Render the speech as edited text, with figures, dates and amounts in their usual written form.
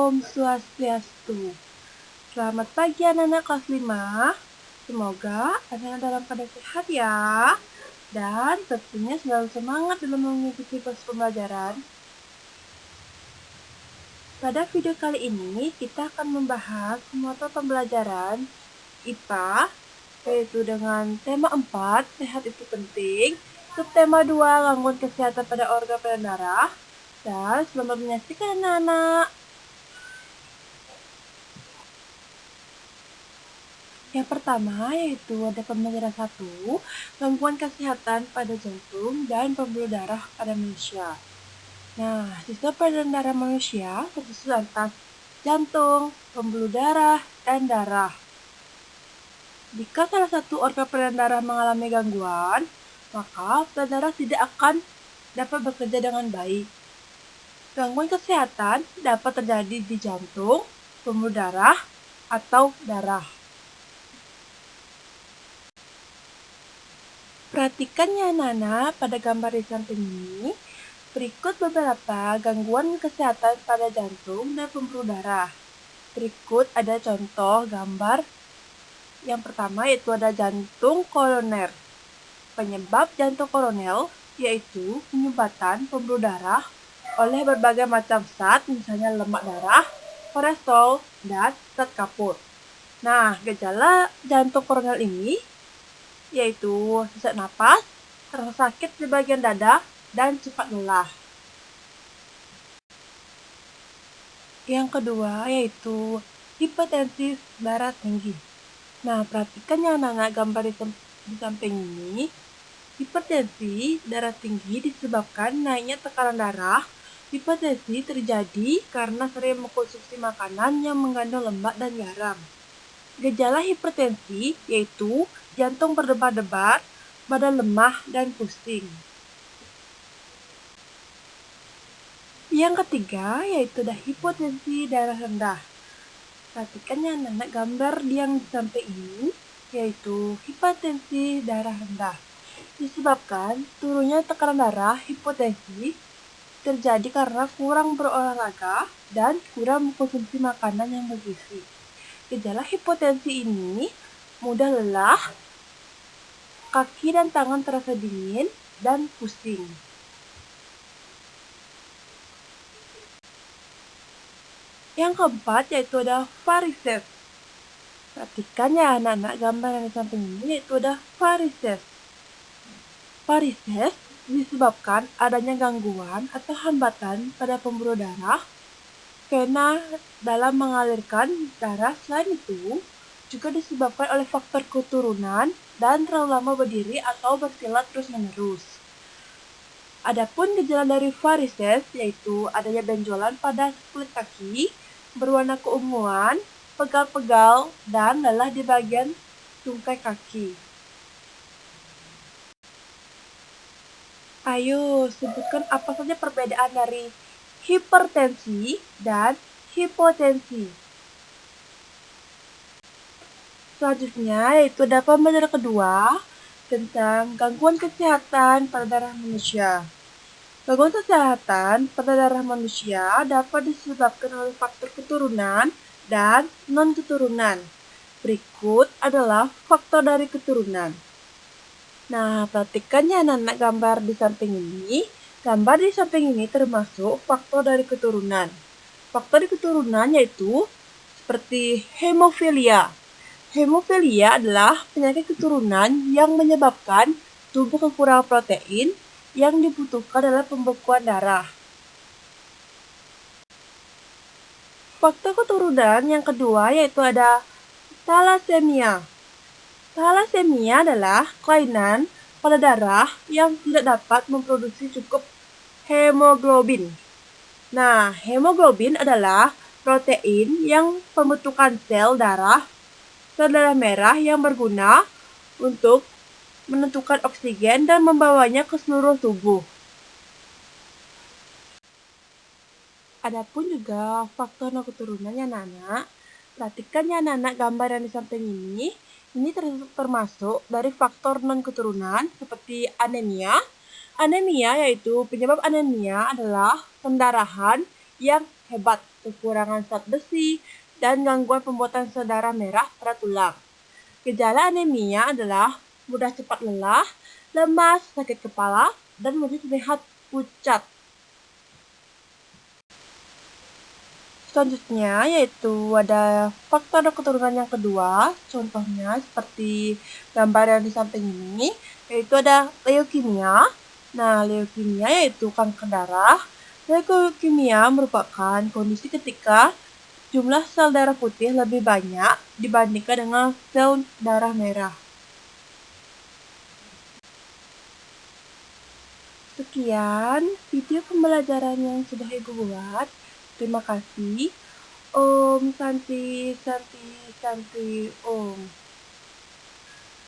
Om Swastiastu. Selamat pagi anak-anak kelas 5. Semoga anak-anak dalam keadaan sehat ya. Dan tentunya selalu semangat dalam mengikuti proses pembelajaran. Pada video kali ini kita akan membahas mata pembelajaran IPA, yaitu dengan tema 4, sehat itu penting, subtema 2, gangguan kesehatan pada organ pada darah. Dan selamat menyaksikan anak-anak. Yang pertama yaitu ada pembelajaran 1, gangguan kesehatan pada jantung dan pembuluh darah pada manusia. Nah, sistem peredaran darah manusia tersusun atas jantung, pembuluh darah, dan darah. Jika salah satu organ peredaran darah mengalami gangguan, maka peredaran darah tidak akan dapat bekerja dengan baik. Gangguan kesehatan dapat terjadi di jantung, pembuluh darah, atau darah. Perhatikan ya anak-anak pada gambar di samping ini. Berikut beberapa gangguan kesehatan pada jantung dan pembuluh darah. Berikut ada contoh gambar. Yang pertama yaitu ada jantung koroner. Penyebab jantung koroner yaitu penyumbatan pembuluh darah oleh berbagai macam zat, misalnya lemak darah, kolesterol, dan zat kapur. Nah, gejala jantung koroner ini yaitu sesak napas, rasa sakit di bagian dada, dan cepat lelah. Yang kedua yaitu hipertensi darah tinggi. Nah, perhatikan ya anak-anak gambar di samping ini. Hipertensi darah tinggi disebabkan naiknya tekanan darah. Hipertensi terjadi karena sering mengkonsumsi makanan yang mengandung lemak dan garam. Gejala hipertensi yaitu jantung berdebar-debar, badan lemah, dan pusing. Yang ketiga yaitu ada hipotensi darah rendah. Perhatikan ya anak-anak gambar yang di samping ini, yaitu hipertensi darah rendah. Disebabkan turunnya tekanan darah. Hipotensi terjadi karena kurang berolahraga dan kurang mengkonsumsi makanan yang bergizi. Gejala hipotensi ini mudah lelah, kaki dan tangan terasa dingin, dan pusing. Yang keempat yaitu ada varises. Perhatikan ya anak-anak gambar yang di samping ini, yaitu ada varises. Varises disebabkan adanya gangguan atau hambatan pada pembuluh darah, vena dalam mengalirkan darah. Selain itu, juga disebabkan oleh faktor keturunan dan terlalu lama berdiri atau bersila terus-menerus. Adapun gejala dari varises yaitu adanya benjolan pada kulit kaki, berwarna keunguan, pegal-pegal, dan lelah di bagian tungkai kaki. Ayo, sebutkan apa saja perbedaan dari hipertensi dan hipotensi. Selanjutnya yaitu ada pembelajaran kedua tentang gangguan kesehatan pada darah manusia. Gangguan kesehatan pada darah manusia dapat disebabkan oleh faktor keturunan dan non-keturunan. Berikut adalah faktor dari keturunan. Nah, perhatikan ya anak-anak gambar di samping ini. Gambar di samping ini termasuk faktor dari keturunan. Faktor dari keturunan yaitu seperti hemofilia. Hemofilia adalah penyakit keturunan yang menyebabkan tubuh kekurangan protein yang dibutuhkan dalam pembekuan darah. Faktor keturunan yang kedua yaitu ada thalassemia. Thalassemia adalah kelainan pada darah yang tidak dapat memproduksi cukup hemoglobin. Nah, hemoglobin adalah protein yang pembentukan sel darah merah yang berguna untuk menentukan oksigen dan membawanya ke seluruh tubuh. Adapun juga faktor non-keturunannya anak-anak. Perhatikan ya anak-anak gambar yang di samping ini. Ini termasuk dari faktor non-keturunan seperti anemia. Anemia yaitu penyebab anemia adalah pendarahan yang hebat kekurangan zat besi, dan gangguan pembuatan sel darah merah pada tulang. Gejala anemia adalah mudah cepat lelah, lemas, sakit kepala, dan wajah terlihat pucat. Selanjutnya yaitu ada faktor keturunan yang kedua, contohnya seperti gambar yang di samping ini, yaitu ada leukemia. Nah, leukemia yaitu kanker darah. Leukemia merupakan kondisi ketika jumlah sel darah putih lebih banyak dibandingkan dengan sel darah merah. Sekian video pembelajaran yang sudah Ibu buat. Terima kasih. Om Santi Santi Santi Om.